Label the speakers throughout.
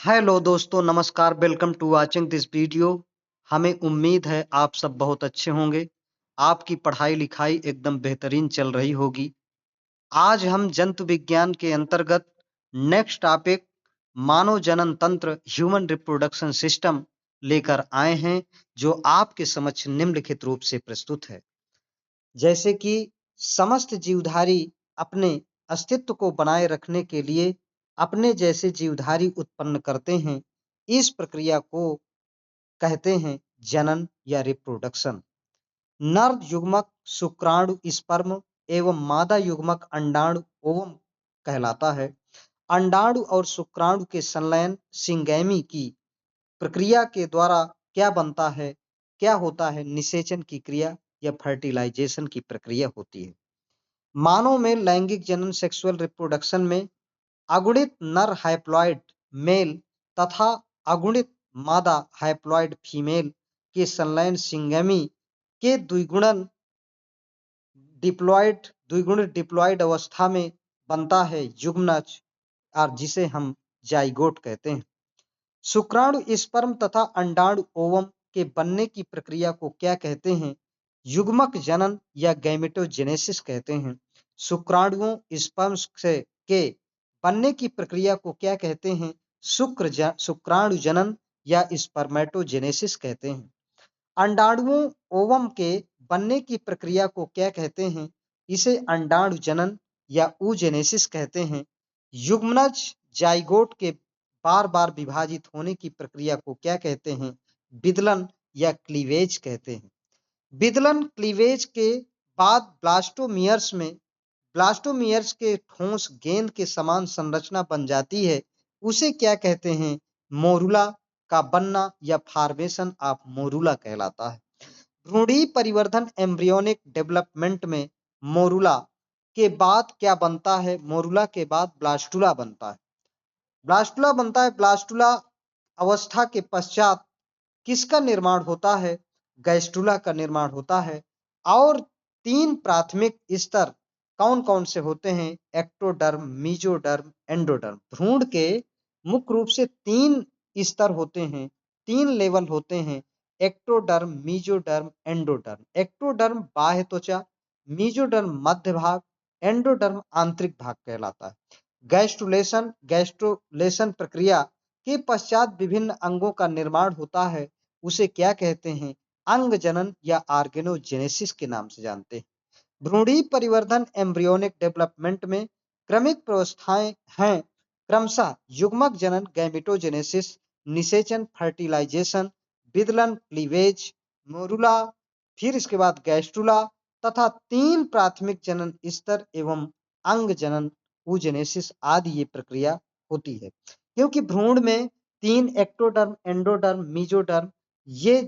Speaker 1: Hello दोस्तों, नमस्कार। Welcome to watching this video. हमें उम्मीद है आप सब बहुत अच्छे होंगे। आपकी पढ़ाई लिखाई एकदम बेहतरीन चल रही होगी। आज हम जंतु विज्ञान के अंतर्गत नेक्स्ट टॉपिक मानव जनन तंत्र ह्यूमन रिप्रोडक्शन सिस्टम लेकर आए हैं, जो आपके समक्ष निम्नलिखित रूप से प्रस्तुत है। जैसे कि समस्त जीवधारी अपने अस्तित्व को बनाए रखने के लिए अपने जैसे जीवधारी उत्पन्न करते हैं। इस प्रक्रिया को कहते हैं जनन या रिप्रोडक्शन। नर युग्मक शुक्राणु स्पर्म एवं मादा युग्मक अंडाणु ओवम कहलाता है। अंडाणु और शुक्राणु के संलयन सिंगैमी की प्रक्रिया के द्वारा क्या बनता है, क्या होता है? निषेचन की क्रिया या फर्टिलाइजेशन की प्रक्रिया होती है। मानव में लैंगिक जनन सेक्सुअल रिप्रोडक्शन में अगुणित नर हाइप्लॉइड मेल तथा अगुणित मादा हाइप्लॉइड फीमेल के संलयन सिंगमी के द्विगुणित डिप्लॉइड अवस्था में बनता है युग्मनज, और जिसे हम जाइगोट कहते हैं। शुक्राणु स्पर्म तथा अंडाणु ओवम के बनने की प्रक्रिया को क्या कहते हैं? युग्मक जनन या गैमेटोजेनेसिस कहते हैं। शुक्राणुओं स्पर्म से के बनने की प्रक्रिया को क्या कहते हैं? शुक्राणु जनन या स्पर्मेटोजेनेसिस कहते हैं। अंडाणुओं ओवम के बनने की प्रक्रिया को क्या कहते हैं? इसे अंडाणु जनन या ऊजेनेसिस कहते हैं। युग्मनज जाइगोट के बार बार विभाजित होने की प्रक्रिया को क्या कहते हैं? विदलन या क्लीवेज कहते हैं। विदलन क्लीवेज के बाद ब्लास्टोमियर्स के ठोस गेंद के समान संरचना बन जाती है। उसे क्या कहते हैं? मोरुला का बनना या फॉर्मेशन ऑफ मोरुला कहलाता है। भ्रूणीय परिवर्धन एम्ब्रियोनिक डेवलपमेंट में मोरुला के बाद क्या बनता है? मोरुला के बाद ब्लास्टुला बनता है। ब्लास्टुला अवस्था के पश्चात किसका निर्माण होता है? गैस्टुला का निर्माण होता है। और तीन प्राथमिक स्तर कौन कौन से होते हैं? Ectoderm, mesoderm, endoderm. भ्रूण के मुख्य रूप से तीन स्तर होते हैं, तीन लेवल होते हैं: एक्टोडर्म, मीजोडर्म, एंडोडर्म। एक्टोडर्म बाह्य त्वचा, मीजोडर्म मध्य भाग, एंडोडर्म आंतरिक भाग कहलाता है। गैस्ट्रुलेशन प्रक्रिया के पश्चात विभिन्न अंगों का निर्माण होता है। उसे क्या कहते हैं? अंग जनन या ऑर्गेनोजेनेसिस के नाम से जानते हैं। भ्रूणीय परिवर्धन एम्ब्रियोनिक डेवलपमेंट में क्रमिक व्यवस्थाएं हैं, क्रमशः युग्मक जनन गैमेटोजेनेसिस, निषेचन फर्टिलाइजेशन, विदलन क्लीवेज, मोरुला, फिर इसके बाद गैस्ट्रुला तथा तीन प्राथमिक जनन स्तर एवं अंग जनन ऊजेनेसिस आदि ये प्रक्रिया होती है। क्योंकि भ्रूण में तीन एक्टोडर्म, एंडोडर्म, मीजोडर्म ये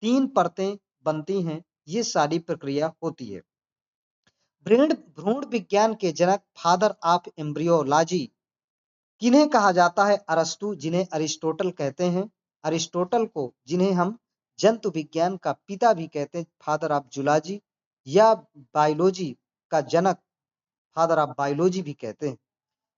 Speaker 1: तीन परतें बनती हैं, ये सारी प्रक्रिया होती है। भ्रूण विज्ञान के जनक फादर ऑफ एम्ब्रियोलॉजी किन्हें कहा जाता है? अरस्तु, जिन्हें अरिस्टोटल कहते हैं। अरिस्टोटल को, जिन्हें हम जंतु विज्ञान का पिता भी कहते हैं, फादर ऑफ जूलॉजी या बायोलॉजी का जनक, फादर ऑफ बायोलॉजी भी कहते हैं।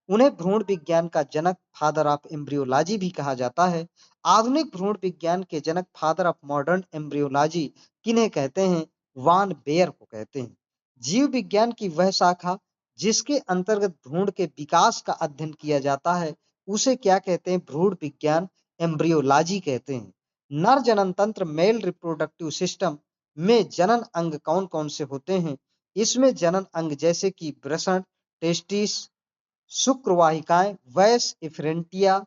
Speaker 1: उन्हें भ्रूण विज्ञान का जनक, फादर ऑफ एम्ब्रियोलॉजी भी कहा जाता है। आधुनिक भ्रूण विज्ञान के जनक, फादर ऑफ मॉडर्न एम्ब्रियोलॉजी किन्हें कहते हैं? वान बेयर को कहते हैं। जीव विज्ञान की वह शाखा जिसके अंतर्गत भ्रूण के विकास का अध्ययन किया जाता है, उसे क्या कहते हैं? भ्रूण विज्ञान, एम्ब्रियोलॉजी कहते हैं। नर जनन तंत्र मेल रिप्रोडक्टिव सिस्टम में जनन अंग कौन कौन से होते हैं? इसमें जनन अंग जैसे कि वृषण, टेस्टिस, शुक्रवाहिकाएं, वैस, इफ्रेंटिया,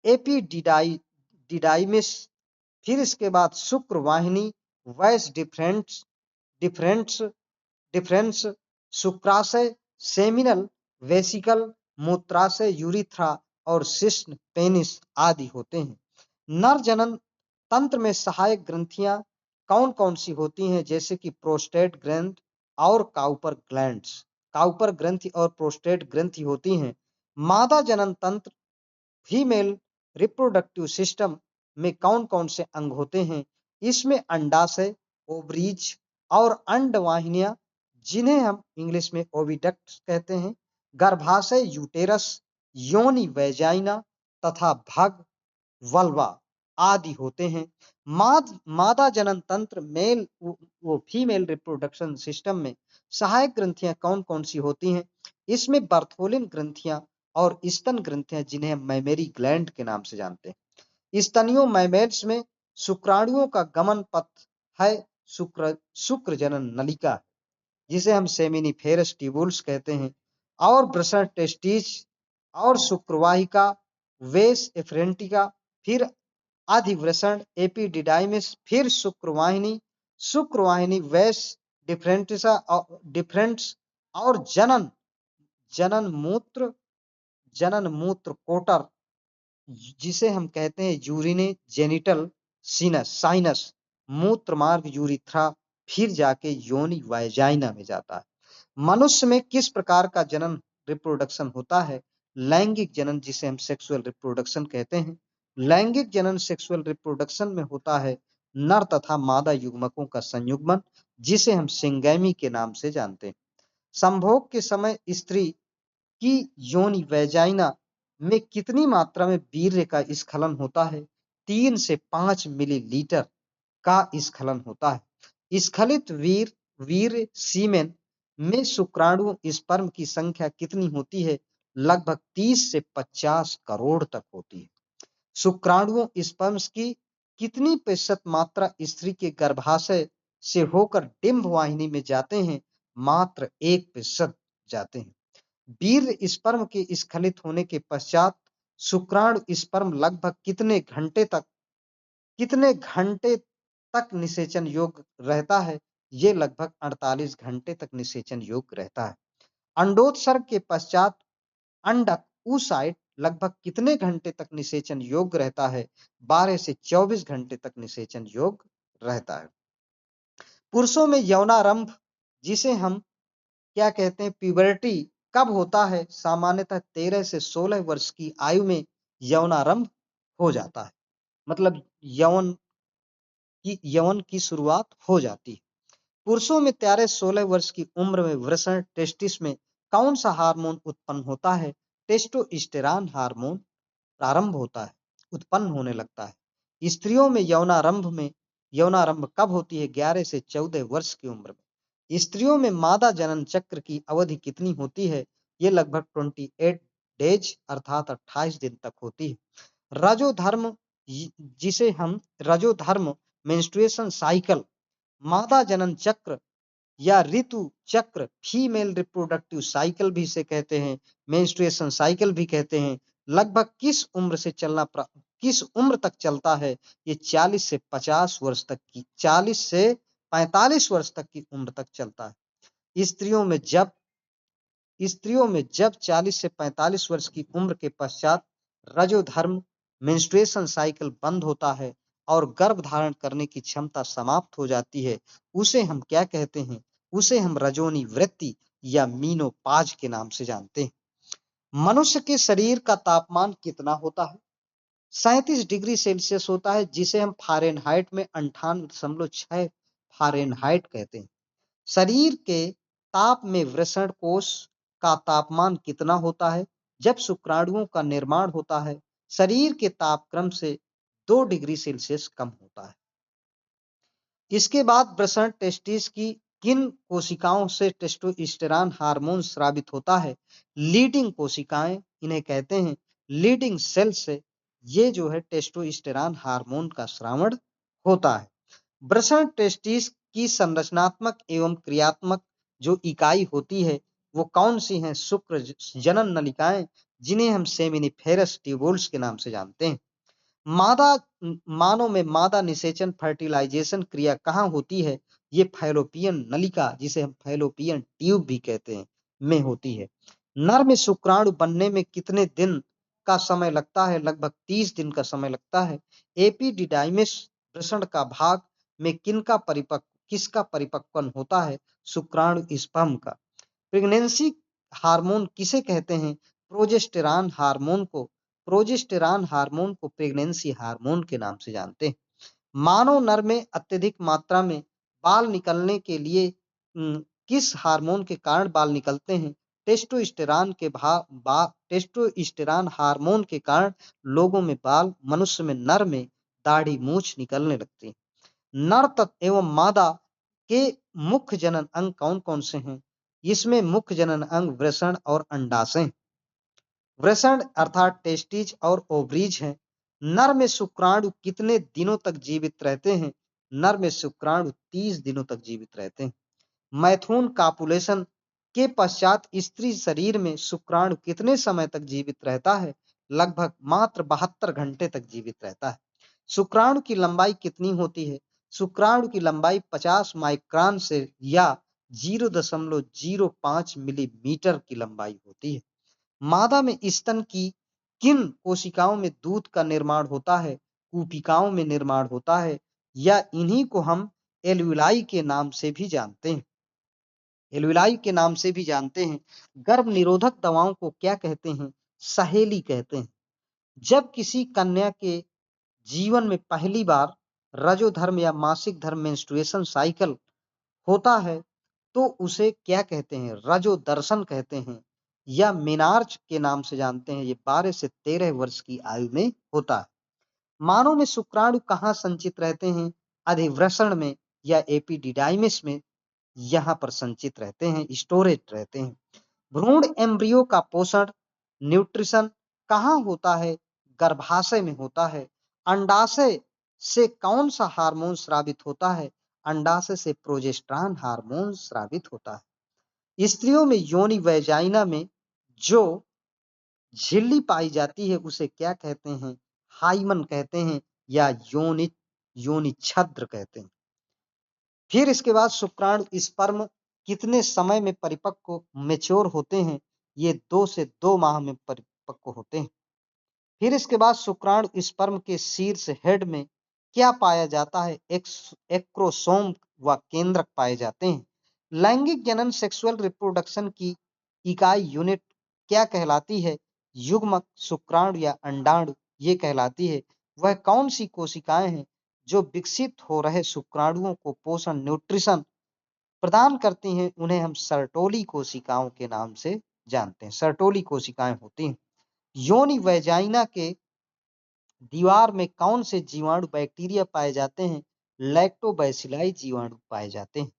Speaker 1: एपिडिडाइमिस, फिर इसके बाद शुक्रवाहिनी, वैस डिफरेंट्स डिफरेंस, शुक्राशय, सेमिनल वेसिकल, मूत्राशय, यूरिथ्रा और शिश्न पेनिस आदि होते हैं। नर जनन तंत्र में सहायक ग्रंथियां कौन कौन सी होती हैं? जैसे कि प्रोस्टेट ग्रंथ और काउपर ग्लैंड्स। काउपर ग्रंथि और प्रोस्टेट ग्रंथि होती हैं। मादा जनन तंत्र फीमेल रिप्रोडक्टिव सिस्टम में कौन कौन से अंग होते हैं? इसमें अंडाशय, ओवरीज और अंडवाहिनियां, जिन्हें हम इंग्लिश में ओविडक्ट कहते हैं, गर्भाशय, यूटेरस, योनि वैजाइना तथा भग, वल्वा आदि होते हैं। मादा जनन तंत्र मेल वो फीमेल रिप्रोडक्शन सिस्टम में सहायक ग्रंथियां कौन कौन सी होती हैं? इसमें बर्थोलिन ग्रंथियां और स्तन ग्रंथियां, जिन्हें हम मैमेरी ग्लैंड के नाम से जानते हैं। स्तनियों मैमेट्स में शुक्राणुओं का गमन पथ है शुक्र जनन नलिका, जिसे हम सेमिनिफेरस ट्यूबुल्स कहते हैं, और ब्रसर टेस्टिस और शुक्रवाहिका वेस एफरेंटिका, फिर अधिवृषण एपिडिडाइमिस, फिर शुक्रवाहिनी वेस डिफरेंट्स और जनन मूत्र कोटर, जिसे हम कहते हैं यूरिने जेनिटल साइनस, मूत्र मार्ग यूरिथ्रा, फिर जाके योनि वाइजाइना में जाता है। मनुष्य में किस प्रकार का जनन रिप्रोडक्शन होता है? लैंगिक जनन, जिसे हम सेक्सुअल रिप्रोडक्शन कहते हैं। लैंगिक जनन सेक्सुअल रिप्रोडक्शन में होता है नर तथा मादा युग्मकों का संयुग्मन, जिसे हम सिंगैमी के नाम से जानते हैं। संभोग के समय स्त्री की योनि वैजाइना में कितनी मात्रा में वीर्य का स्खलन होता है? 3 से 5 मिलीलीटर का स्खलन होता है। स्खलित वीर्य सीमेन में शुक्राणु स्पर्म की संख्या कितनी होती है? लगभग 30 से 50 करोड़ तक होती है। शुक्राणुओं स्पर्म्स की कितनी प्रतिशत मात्रा स्त्री के गर्भाशय से होकर डिंब वाहिनी में जाते हैं? मात्र 1% जाते हैं। वीर्य स्पर्म के स्खलित होने के पश्चात शुक्राणु स्पर्म लगभग कितने घंटे तक निषेचन योग्य रहता है? ये लगभग 48 घंटे तक निषेचन योग्य रहता है। अंडोत्सर्ग के पश्चात अंडक oocyte लगभग कितने घंटे तक निषेचन योग्य रहता है? 12 से 24 घंटे तक निषेचन योग्य रहता है। पुरुषों में यौनारंभ, जिसे हम क्या कहते हैं, प्यूबर्टी, कब होता है? सामान्यतः 13 से 16 वर्ष की आयु में यौनारंभ हो जाता है, मतलब यौवन की शुरुआत हो जाती है। पुरुषों में 13-16 वर्ष की उम्र में वृषण टेस्टिस में कौन सा हार्मोन उत्पन्न होता है? टेस्टोस्टेरोन हार्मोन प्रारंभ होता है, उत्पन्न होने लगता है। स्त्रियों में यौनारंभ कब होती है? 11 से 14 वर्ष की उम्र में। स्त्रियों में मादा जनन चक्र की अवधि कितनी होती है? ये लगभग 28 डेज अर्थात 28 दिन तक होती है। रजोधर्म, जिसे हम रजोधर्म मेंस्ट्रुएशन साइकिल, मादा जनन चक्र या ऋतु चक्र, फीमेल रिप्रोडक्टिव साइकिल भी इसे कहते हैं, मेंस्ट्रुएशन साइकिल भी कहते हैं, लगभग किस उम्र तक चलता है? ये 40 से 45 वर्ष तक की उम्र तक चलता है। स्त्रियों में जब 40 से 45 वर्ष की उम्र के पश्चात रजोधर्म मेंस्ट्रुएशन साइकिल बंद होता है और गर्भ धारण करने की क्षमता समाप्त हो जाती है, उसे हम क्या कहते हैं? उसे हम रजोनी वृत्ति या मीनोपाज के नाम से जानते हैं। मनुष्य के शरीर का तापमान कितना होता है? 37 डिग्री सेल्सियस होता है, जिसे हम फ़ारेनहाइट में 98.6 फ़ारेनहाइट कहते हैं। शरीर के ताप में वृषण कोश का तापमान कितना होता है? जब शुक्राणुओं का निर्माण होता है, शरीर के तापक्रम से 2 डिग्री सेल्सियस कम होता है। इसके बाद वृषण टेस्टिस की किन कोशिकाओं से टेस्टोस्टेरोन हार्मोन स्रावित होता है? लीडिंग कोशिकाएं, इन्हें कहते हैं लीडिंग सेल से ये जो है टेस्टोस्टेरोन हार्मोन का स्रावण होता है। वृषण टेस्टिस की संरचनात्मक एवं क्रियात्मक जो इकाई होती है वो कौन सी हैं? शुक्र जनन नलिकाएं, जिन्हें हम सेमिनिफेरस ट्यूबुल्स के नाम से जानते हैं। मानव में मादा निषेचन फर्टिलाइजेशन क्रिया कहाँ होती है? ये फैलोपियन नलिका, जिसे हम फैलोपियन ट्यूब भी कहते हैं, में होती है। नर में शुक्राणु बनने में कितने दिन का समय लगता है? लगभग 30 दिन का समय लगता है। एपिडिडाइमिस वृषण का भाग में किसका परिपक्वन होता है? शुक्राणु स्पर्म का। प्रेगनेंसी हार्मोन किसे कहते हैं? प्रोजेस्टेरॉन हार्मोन को प्रेगनेंसी हार्मोन के नाम से जानते हैं। मानव नर में अत्यधिक मात्रा में बाल निकलने के लिए किस हार्मोन के कारण बाल निकलते हैं? टेस्टोस्टेरॉन हार्मोन के कारण लोगों में बाल, मनुष्य में नर में दाढ़ी मूछ निकलने लगती है। नर तत्व एवं मादा के मुख्य जनन अंग कौन कौन से हैं? इसमें मुख्य जनन अंग वृषण और अंडाशय हैं। वृषण अर्थात टेस्टिज और ओवरीज हैं। नर में शुक्राणु कितने दिनों तक जीवित रहते हैं? नर में शुक्राणु 30 दिनों तक जीवित रहते हैं। मैथुन कापुलेशन के पश्चात स्त्री शरीर में शुक्राणु कितने समय तक जीवित रहता है? लगभग मात्र 72 घंटे तक जीवित रहता है। शुक्राणु की लंबाई कितनी होती है? शुक्राणु की लंबाई 50 माइक्रोन से या 0.05 मिलीमीटर की लंबाई होती है। मादा में स्तन की किन कोशिकाओं में दूध का निर्माण होता है? कूपिकाओं में निर्माण होता है, या इन्हीं को हम एल्विलाई के नाम से भी जानते हैं। एल्विलाई के नाम से भी जानते हैं। गर्भ निरोधक दवाओं को क्या कहते हैं? सहेली कहते हैं। जब किसी कन्या के जीवन में पहली बार रजोधर्म या मासिक धर्म मेंस्ट्रुएशन साइकिल होता है तो उसे क्या कहते हैं? रजो दर्शन कहते हैं, या मेनार्च के नाम से जानते हैं। ये 12 से 13 वर्ष की आयु में होता है। मानव में शुक्राणु कहाँ संचित रहते हैं? अधिवृषण में या एपिडिडाइमिस में यहाँ पर संचित रहते हैं, स्टोरेज रहते हैं। भ्रूण एम्ब्रियो का पोषण, न्यूट्रिशन कहाँ होता है? गर्भाशय में होता है। अंडाशय से कौन सा हार्मोन स्रावित होता है? अंडाशय से प्रोजेस्टेरॉन हार्मोन स्रावित होता है। स्त्रियों में योनि वैजाइना में जो झिल्ली पाई जाती है उसे क्या कहते हैं? हाइमन कहते हैं, या योनि छद्र कहते हैं। फिर इसके बाद शुक्राणु स्पर्म कितने समय में परिपक्व मेच्योर होते हैं? ये 2 से 2 माह में परिपक्व होते हैं। फिर इसके बाद शुक्राणु स्पर्म के शीर्ष हेड में क्या पाया जाता है? एक्रोसोम व केंद्रक पाए जाते हैं। लैंगिक जनन सेक्सुअल रिप्रोडक्शन की इकाई यूनिट क्या कहलाती है? युग्मक, शुक्राणु या अंडाणु ये कहलाती है। वह कौन सी कोशिकाएं हैं जो विकसित हो रहे शुक्राणुओं को पोषण, न्यूट्रिशन प्रदान करती हैं? उन्हें हम सर्टोली कोशिकाओं के नाम से जानते हैं। सर्टोली कोशिकाएं होती हैं। योनि वैजाइना के दीवार में कौन से जीवाणु बैक्टीरिया पाए जाते हैं? लैक्टोबैसिलाई जीवाणु पाए जाते हैं।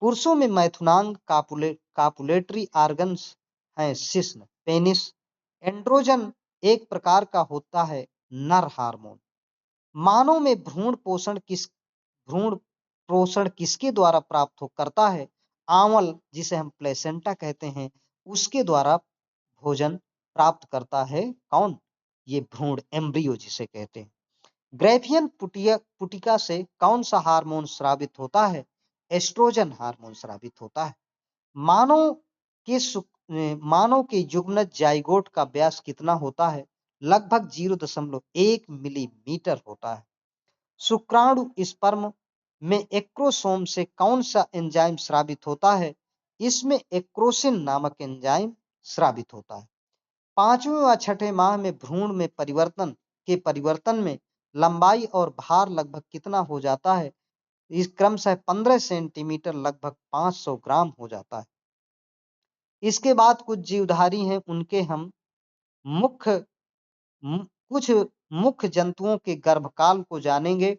Speaker 1: पुरुषों में मैथुनांग कापुलेटरी ऑर्गन्स हैं शिश्न, पेनिस। एंड्रोजन एक प्रकार का होता है नर हार्मोन। मानव में भ्रूण पोषण किसके द्वारा प्राप्त करता है? आंवल, जिसे हम प्लेसेंटा कहते हैं, उसके द्वारा भोजन प्राप्त करता है। कौन? ये भ्रूण एम्ब्रियो जिसे कहते हैं। ग्रैफियन पुटिका से कौन सा हार्मोन स्रावित होता है? एस्ट्रोजन हार्मोन स्रावित होता है। मानव के युग्मज जाइगोट का व्यास कितना होता है? लगभग 0.1 मिलीमीटर होता है। शुक्राणु स्पर्म में एक्रोसोम से कौन सा एंजाइम स्रावित होता है? इसमें एक्रोसिन नामक एंजाइम स्रावित होता है। 5वें व 6ठे माह में भ्रूण में परिवर्तन में लंबाई और भार लगभग कितना हो जाता है? इस क्रमशः 15 सेंटीमीटर लगभग 500 ग्राम हो जाता है। इसके बाद कुछ जीवधारी हैं, उनके हम मुख्य कुछ मुख्य जंतुओं के गर्भकाल को जानेंगे।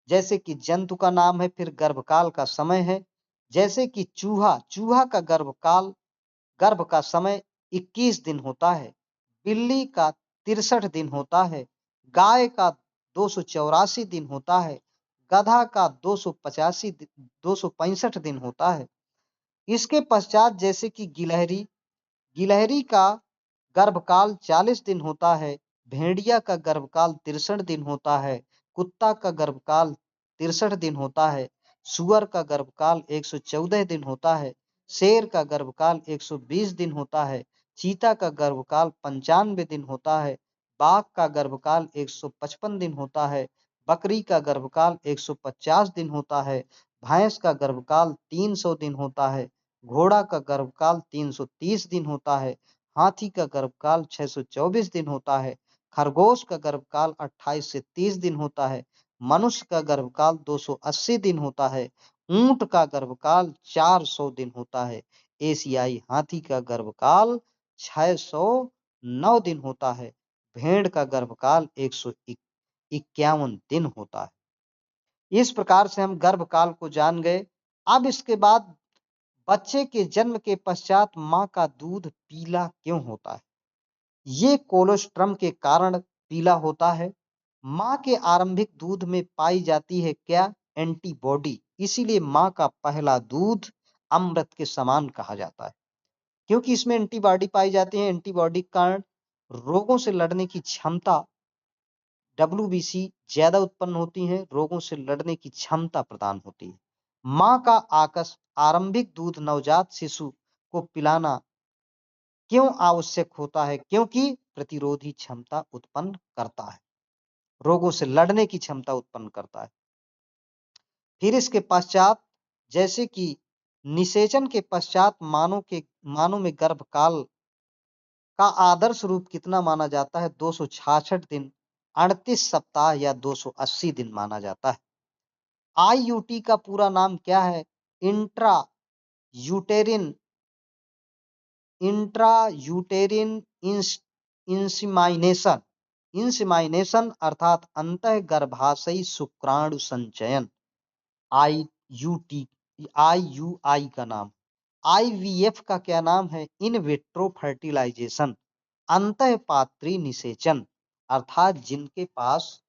Speaker 1: जैसे कि जंतु का नाम है, फिर गर्भकाल का समय है। जैसे कि चूहा का गर्भ का समय 21 दिन होता है। बिल्ली का 63 दिन होता है। गाय का 284 दिन होता है। गधा का 265 दिन होता है। इसके पश्चात जैसे कि गिलहरी का गर्भकाल 40 दिन होता है। भेड़िया का गर्भकाल 63 दिन होता है। कुत्ता का गर्भकाल 63 दिन होता है। सुअर का गर्भकाल 114 दिन होता है। शेर का गर्भकाल 120 दिन होता है। चीता का गर्भकाल 95 दिन होता है। बाघ का गर्भकाल 155 दिन होता है। बकरी का गर्भकाल 150 दिन होता है। भैंस का गर्भकाल 300 दिन होता है। घोड़ा का गर्भकाल 330 दिन होता है। हाथी का गर्भकाल 624 दिन होता है। खरगोश का गर्भकाल 28 से 30 दिन होता है। मनुष्य का गर्भकाल 280 दिन होता है। ऊंट का गर्भकाल 400 दिन होता है। एशियाई हाथी का गर्भकाल 609 दिन होता है। भेड़ का गर्भकाल 151 दिन होता है। इस प्रकार से हम गर्भकाल को जान गए। अब इसके बाद बच्चे के जन्म के पश्चात माँ का दूध पीला क्यों होता है? ये कोलोस्ट्रम के कारण पीला होता है। माँ के आरंभिक दूध में पाई जाती है क्या? एंटीबॉडी। इसीलिए माँ का पहला दूध अमृत के समान कहा जाता है, क्योंकि इसमें एंटीबॉडी पाई जाती है। एंटीबॉडी के कारण रोगों से लड़ने की क्षमता, WBC ज्यादा उत्पन्न होती है, रोगों से लड़ने की क्षमता प्रदान होती है। माँ का आरंभिक दूध नवजात शिशु को पिलाना क्यों आवश्यक होता है? क्योंकि प्रतिरोधी क्षमता उत्पन्न करता है, रोगों से लड़ने की क्षमता उत्पन्न करता है। फिर इसके पश्चात, जैसे कि निषेचन के पश्चात मानव में गर्भकाल का आदर्श रूप कितना माना जाता है? 266 दिन, 38 सप्ताह या 280 दिन माना जाता है। IUT का पूरा नाम क्या है? इंट्रा यूटेरिन इंसिमाइनेशन। इंसिमाइनेशन अर्थात अंतःगर्भाशयी शुक्राणु संचयन। IUT IUI का नाम। IVF का क्या नाम है? इन विट्रो फर्टिलाइजेशन, अंतःपात्री निषेचन। अर्थात जिनके पास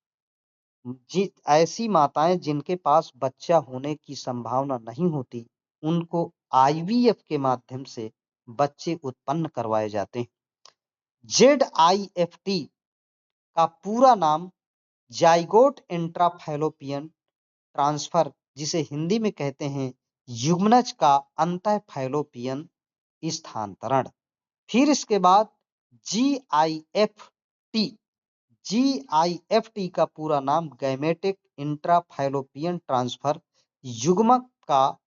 Speaker 1: ऐसी माताएं जिनके पास बच्चा होने की संभावना नहीं होती, उनको IVF के माध्यम से बच्चे उत्पन्न करवाए जाते हैं। ZIFT का पूरा नाम जाइगोट इंट्राफैलोपियन ट्रांसफर, जिसे हिंदी में कहते हैं युग्मनज का अंतःफैलोपियन स्थानांतरण। फिर इसके बाद GIFT का पूरा नाम गैमेटिक इंट्राफैलोपियन ट्रांसफर, युग्मक का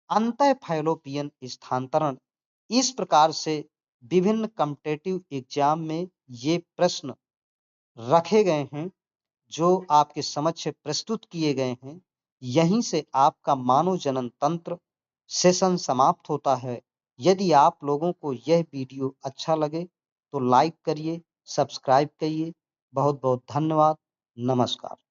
Speaker 1: अंतःफैलोपियन स्थानांतरण। इस प्रकार से विभिन्न कॉम्पिटिटिव एग्जाम में ये प्रश्न रखे गए हैं, जो आपके समक्ष प्रस्तुत किए गए हैं। यहीं से आपका मानव जनन तंत्र सेशन समाप्त होता है। यदि आप लोगों को यह वीडियो अच्छा लगे तो लाइक करिए, सब्सक्राइब करिए। बहुत बहुत धन्यवाद। नमस्कार।